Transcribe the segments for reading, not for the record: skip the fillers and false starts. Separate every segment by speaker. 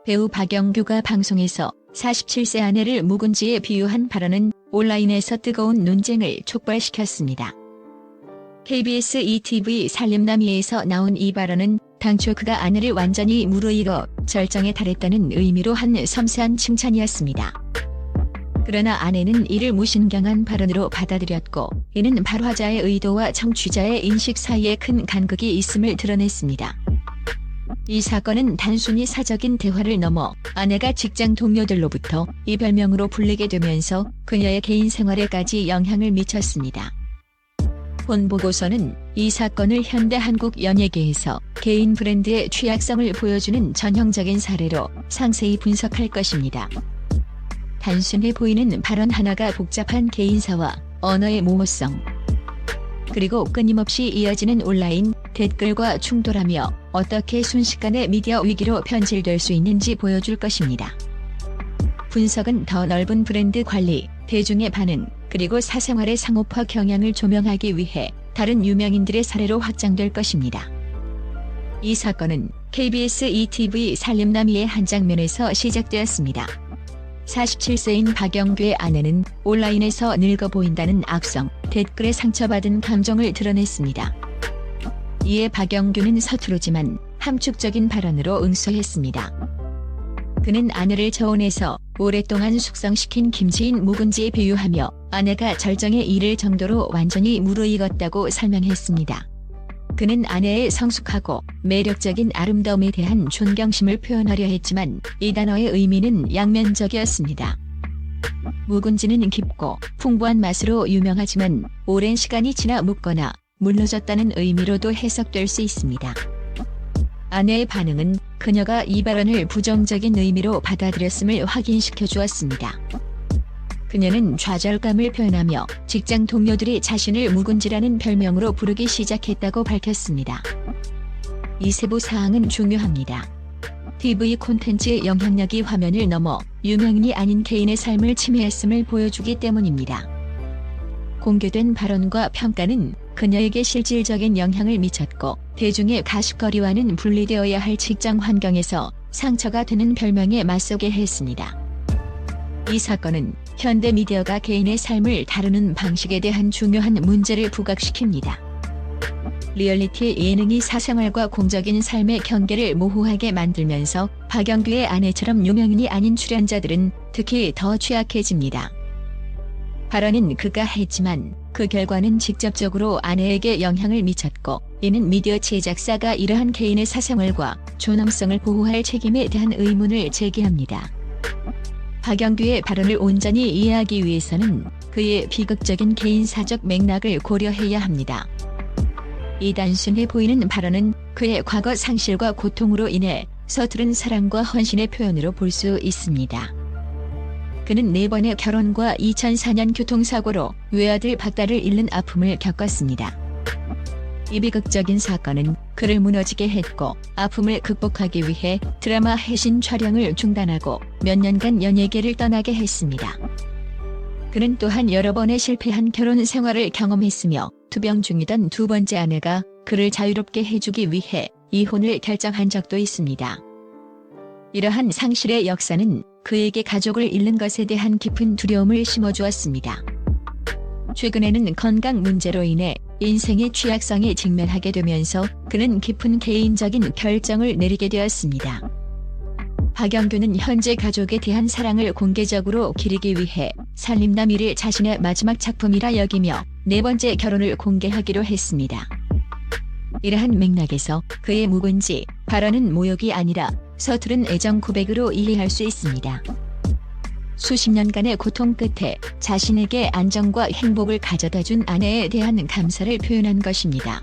Speaker 1: 배우 박영규가 방송에서 47세 아내를 묵은지에 비유한 발언은 온라인에서 뜨거운 논쟁을 촉발시켰습니다. KBS ETV 살림남이에서 나온 이 발언은 당초 그가 아내를 완전히 무르익어 절정에 달했다는 의미로 한 섬세한 칭찬이었습니다. 그러나 아내는 이를 무신경한 발언으로 받아들였고, 이는 발화자의 의도와 청취자의 인식 사이에 큰 간극이 있음을 드러냈습니다. 이 사건은 단순히 사적인 대화를 넘어 아내가 직장 동료들로부터 이 별명으로 불리게 되면서 그녀의 개인 생활에까지 영향을 미쳤습니다. 본 보고서는 이 사건을 현대 한국 연예계에서 개인 브랜드의 취약성을 보여주는 전형적인 사례로 상세히 분석할 것입니다. 단순해 보이는 발언 하나가 복잡한 개인사와 언어의 모호성, 그리고 끊임없이 이어지는 온라인 댓글과 충돌하며 어떻게 순식간에 미디어 위기로 변질될 수 있는지 보여줄 것입니다. 분석은 더 넓은 브랜드 관리, 대중의 반응, 그리고 사생활의 상업화 경향을 조명하기 위해 다른 유명인들의 사례로 확장될 것입니다. 이 사건은 KBS ETV 살림남이의 한 장면에서 시작되었습니다. 47세인 박영규의 아내는 온라인에서 늙어 보인다는 악성 댓글에 상처받은 감정을 드러냈습니다. 이에 박영규는 서투르지만 함축적인 발언으로 응수했습니다. 그는 아내를 저온에서 오랫동안 숙성시킨 김치인 묵은지에 비유하며 아내가 절정에 이를 정도로 완전히 무르익었다고 설명했습니다. 그는 아내의 성숙하고 매력적인 아름다움에 대한 존경심을 표현하려 했지만 이 단어의 의미는 양면적이었습니다. 묵은지는 깊고 풍부한 맛으로 유명하지만 오랜 시간이 지나 묵거나 물러졌다는 의미로도 해석될 수 있습니다. 아내의 반응은 그녀가 이 발언을 부정적인 의미로 받아들였음을 확인시켜 주었습니다. 그녀는 좌절감을 표현하며 직장 동료들이 자신을 묵은지라는 별명으로 부르기 시작했다고 밝혔습니다. 이 세부 사항은 중요합니다. TV 콘텐츠의 영향력이 화면을 넘어 유명인이 아닌 개인의 삶을 침해했음을 보여주기 때문입니다. 공개된 발언과 평가는 그녀에게 실질적인 영향을 미쳤고, 대중의 가십거리와는 분리되어야 할 직장 환경에서 상처가 되는 별명에 맞서게 했습니다. 이 사건은 현대 미디어가 개인의 삶을 다루는 방식에 대한 중요한 문제를 부각시킵니다. 리얼리티 예능이 사생활과 공적인 삶의 경계를 모호하게 만들면서 박영규의 아내처럼 유명인이 아닌 출연자들은 특히 더 취약해집니다. 발언은 그가 했지만 그 결과는 직접적으로 아내에게 영향을 미쳤고, 이는 미디어 제작사가 이러한 개인의 사생활과 존엄성을 보호할 책임에 대한 의문을 제기합니다. 박영규의 발언을 온전히 이해하기 위해서는 그의 비극적인 개인사적 맥락을 고려해야 합니다. 이 단순해 보이는 발언은 그의 과거 상실과 고통으로 인해 서투른 사랑과 헌신의 표현으로 볼 수 있습니다. 그는 4번의 결혼과 2004년 교통사고로 외아들 박달을 잃는 아픔을 겪었습니다. 이 비극적인 사건은 그를 무너지게 했고, 아픔을 극복하기 위해 드라마 해신 촬영을 중단하고 몇 년간 연예계를 떠나게 했습니다. 그는 또한 여러 번의 실패한 결혼 생활을 경험했으며 투병 중이던 2번째 아내가 그를 자유롭게 해주기 위해 이혼을 결정한 적도 있습니다. 이러한 상실의 역사는 그에게 가족을 잃는 것에 대한 깊은 두려움을 심어주었습니다. 최근에는 건강 문제로 인해 인생의 취약성에 직면하게 되면서 그는 깊은 개인적인 결정을 내리게 되었습니다. 박영규는 현재 가족에 대한 사랑을 공개적으로 기리기 위해 살림남 1을 자신의 마지막 작품이라 여기며 4번째 결혼을 공개하기로 했습니다. 이러한 맥락에서 그의 묵은지 발언은 모욕이 아니라 서투른 애정 고백으로 이해할 수 있습니다. 수십 년간의 고통 끝에 자신에게 안정과 행복을 가져다준 아내에 대한 감사를 표현한 것입니다.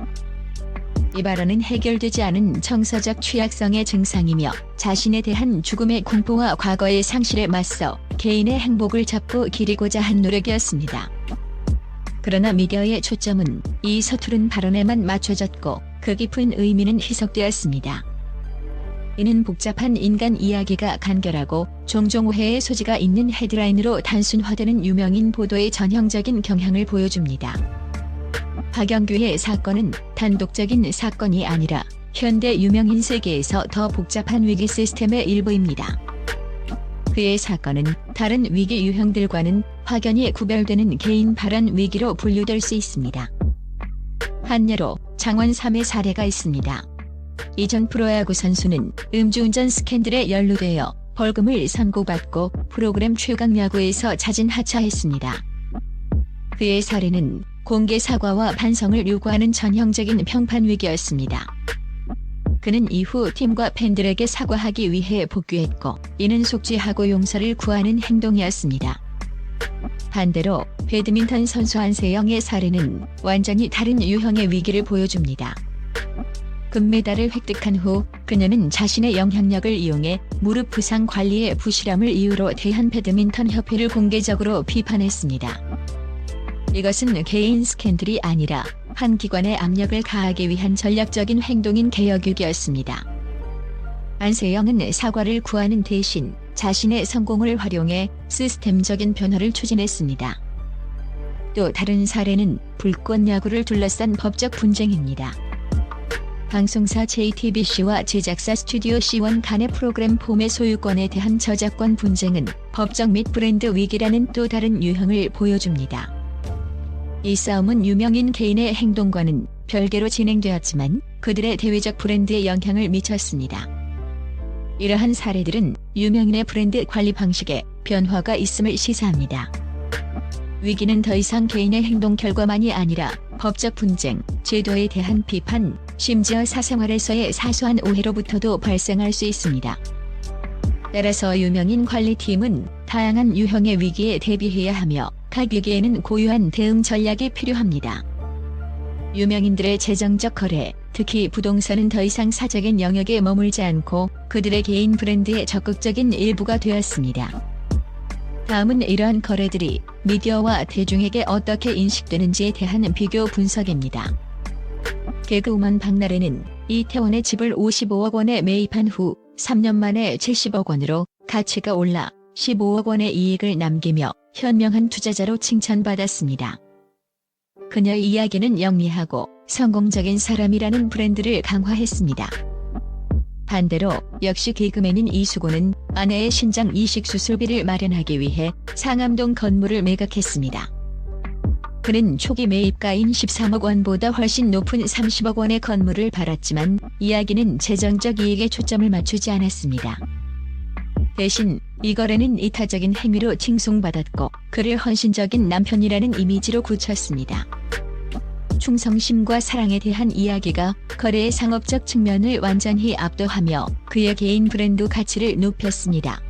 Speaker 1: 이 발언은 해결되지 않은 정서적 취약성의 증상이며 자신에 대한 죽음의 공포와 과거의 상실에 맞서 개인의 행복을 잡고 기리고자 한 노력이었습니다. 그러나 미디어의 초점은 이 서투른 발언에만 맞춰졌고 그 깊은 의미는 희석되었습니다. 이는 복잡한 인간 이야기가 간결하고 종종 오해의 소지가 있는 헤드라인으로 단순화되는 유명인 보도의 전형적인 경향을 보여줍니다. 박영규의 사건은 단독적인 사건이 아니라 현대 유명인 세계에서 더 복잡한 위기 시스템의 일부입니다. 그의 사건은 다른 위기 유형들과는 확연히 구별되는 개인 발언 위기로 분류될 수 있습니다. 한 예로 장원 3의 사례가 있습니다. 이전 프로야구 선수는 음주운전 스캔들에 연루되어 벌금을 선고받고 프로그램 최강 야구에서 자진 하차했습니다. 그의 사례는 공개 사과와 반성을 요구하는 전형적인 평판 위기였습니다. 그는 이후 팀과 팬들에게 사과하기 위해 복귀했고, 이는 속죄하고 용서를 구하는 행동이었습니다. 반대로 배드민턴 선수 안세영의 사례는 완전히 다른 유형의 위기를 보여줍니다. 금메달을 획득한 후 그녀는 자신의 영향력을 이용해 무릎 부상 관리의 부실함을 이유로 대한배드민턴협회를 공개적으로 비판했습니다. 이것은 개인 스캔들이 아니라 한 기관에 압력을 가하기 위한 전략적인 행동인 개혁위기였습니다. 안세영은 사과를 구하는 대신 자신의 성공을 활용해 시스템적인 변화를 추진했습니다. 또 다른 사례는 불꽃 야구를 둘러싼 법적 분쟁입니다. 방송사 JTBC와 제작사 스튜디오 C1 간의 프로그램 폼의 소유권에 대한 저작권 분쟁은 법적 및 브랜드 위기라는 또 다른 유형을 보여줍니다. 이 싸움은 유명인 개인의 행동과는 별개로 진행되었지만 그들의 대외적 브랜드에 영향을 미쳤습니다. 이러한 사례들은 유명인의 브랜드 관리 방식에 변화가 있음을 시사합니다. 위기는 더 이상 개인의 행동 결과만이 아니라 법적 분쟁, 제도에 대한 비판, 심지어 사생활에서의 사소한 오해로부터도 발생할 수 있습니다. 따라서 유명인 관리팀은 다양한 유형의 위기에 대비해야 하며 각 위기에는 고유한 대응 전략이 필요합니다. 유명인들의 재정적 거래, 특히 부동산은 더 이상 사적인 영역에 머물지 않고 그들의 개인 브랜드의 적극적인 일부가 되었습니다. 다음은 이러한 거래들이 미디어와 대중에게 어떻게 인식되는지에 대한 비교 분석입니다. 개그우먼 박나래는 이태원의 집을 55억 원에 매입한 후 3년 만에 70억 원으로 가치가 올라 15억 원의 이익을 남기며 현명한 투자자로 칭찬받았습니다. 그녀의 이야기는 영리하고 성공적인 사람이라는 브랜드를 강화했습니다. 반대로 역시 개그맨인 이수고는 아내의 신장 이식 수술비를 마련하기 위해 상암동 건물을 매각했습니다. 그는 초기 매입가인 13억 원보다 훨씬 높은 30억 원의 건물을 팔았지만 이야기는 재정적 이익에 초점을 맞추지 않았습니다. 대신 이 거래는 이타적인 행위로 칭송받았고 그를 헌신적인 남편이라는 이미지로 굳혔습니다. 충성심과 사랑에 대한 이야기가 거래의 상업적 측면을 완전히 압도하며 그의 개인 브랜드 가치를 높였습니다.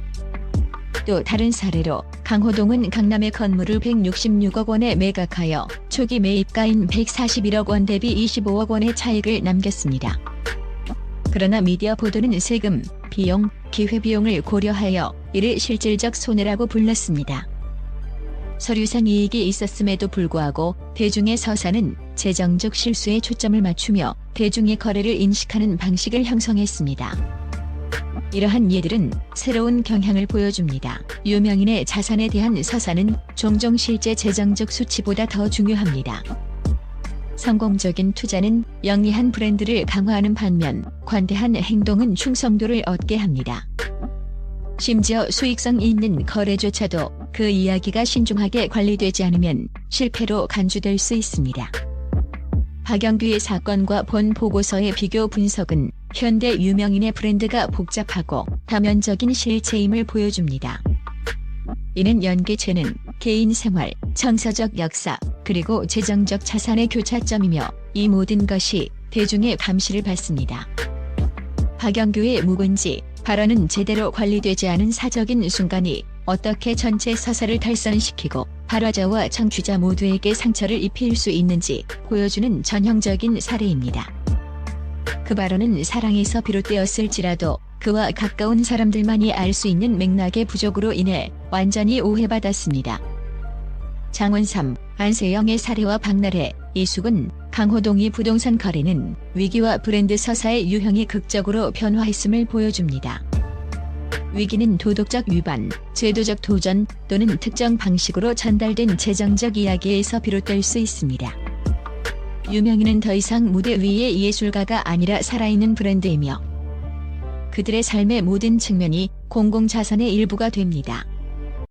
Speaker 1: 또 다른 사례로 강호동은 강남의 건물을 166억 원에 매각하여 초기 매입가인 141억 원 대비 25억 원의 차익을 남겼습니다. 그러나 미디어 보도는 세금, 비용, 기회비용을 고려하여 이를 실질적 손해라고 불렀습니다. 서류상 이익이 있었음에도 불구하고 대중의 서사는 재정적 실수에 초점을 맞추며 대중의 거래를 인식하는 방식을 형성했습니다. 이러한 예들은 새로운 경향을 보여줍니다. 유명인의 자산에 대한 서사는 종종 실제 재정적 수치보다 더 중요합니다. 성공적인 투자는 영리한 브랜드를 강화하는 반면 관대한 행동은 충성도를 얻게 합니다. 심지어 수익성 있는 거래조차도 그 이야기가 신중하게 관리되지 않으면 실패로 간주될 수 있습니다. 박영규의 사건과 본 보고서의 비교 분석은 현대 유명인의 브랜드가 복잡하고 다면적인 실체임을 보여줍니다. 이는 연기 재능, 개인 생활, 정서적 역사, 그리고 재정적 자산의 교차점이며 이 모든 것이 대중의 감시를 받습니다. 박영규의 묵은지 발언은 제대로 관리되지 않은 사적인 순간이 어떻게 전체 서사를 탈선시키고 발화자와 청취자 모두에게 상처를 입힐 수 있는지 보여주는 전형적인 사례입니다. 그 발언은 사랑에서 비롯되었을지라도 그와 가까운 사람들만이 알 수 있는 맥락의 부족으로 인해 완전히 오해받았습니다. 장원 3, 안세영의 사례와 박나래, 이숙은, 강호동의 부동산 거래는 위기와 브랜드 서사의 유형이 극적으로 변화했음을 보여줍니다. 위기는 도덕적 위반, 제도적 도전 또는 특정 방식으로 전달된 재정적 이야기에서 비롯될 수 있습니다. 유명인은 더 이상 무대 위의 예술가가 아니라 살아있는 브랜드이며 그들의 삶의 모든 측면이 공공자산의 일부가 됩니다.